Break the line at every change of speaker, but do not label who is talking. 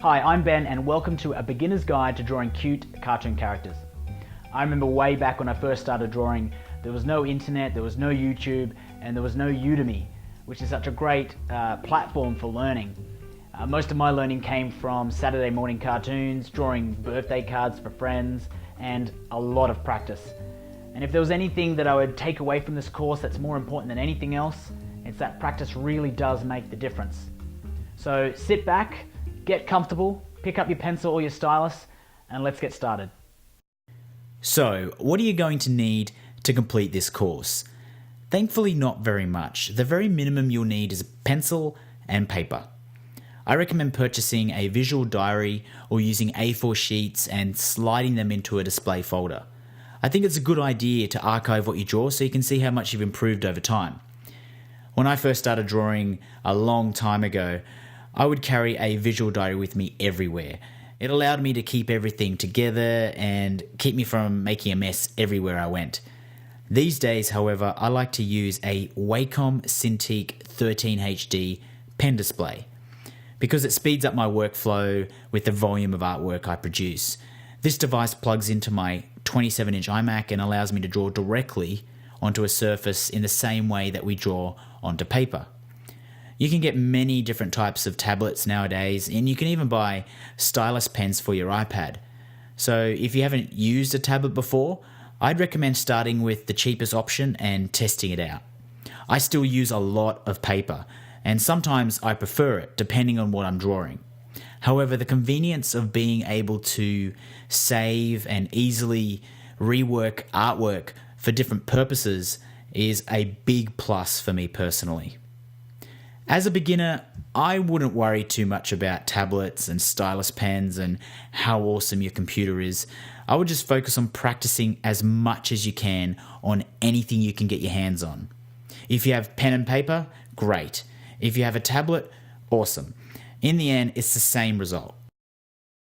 Hi, I'm Ben and welcome to A Beginner's Guide to Drawing Cute Cartoon Characters. I remember way back when I first started drawing, there was no internet, there was no YouTube, and there was no Udemy, which is such a great platform for learning. Most of my learning came from Saturday morning cartoons, drawing birthday cards for friends, and a lot of practice. And if there was anything that I would take away from this course that's more important than anything else, it's that practice really does make the difference. So sit back, get comfortable, pick up your pencil or your stylus, and let's get started.
So, what are you going to need to complete this course? Thankfully, not very much. The very minimum you'll need is a pencil and paper. I recommend purchasing a visual diary or using A4 sheets and sliding them into a display folder. I think it's a good idea to archive what you draw so you can see how much you've improved over time. When I first started drawing a long time ago, I would carry a visual diary with me everywhere. It allowed me to keep everything together and keep me from making a mess everywhere I went. These days, however, I like to use a Wacom Cintiq 13HD pen display because it speeds up my workflow with the volume of artwork I produce. This device plugs into my 27-inch iMac and allows me to draw directly onto a surface in the same way that we draw onto paper. You can get many different types of tablets nowadays, and you can even buy stylus pens for your iPad. So if you haven't used a tablet before, I'd recommend starting with the cheapest option and testing it out. I still use a lot of paper, and sometimes I prefer it depending on what I'm drawing. However, the convenience of being able to save and easily rework artwork for different purposes is a big plus for me personally. As a beginner, I wouldn't worry too much about tablets and stylus pens and how awesome your computer is. I would just focus on practicing as much as you can on anything you can get your hands on. If you have pen and paper, great. If you have a tablet, awesome. In the end, it's the same result.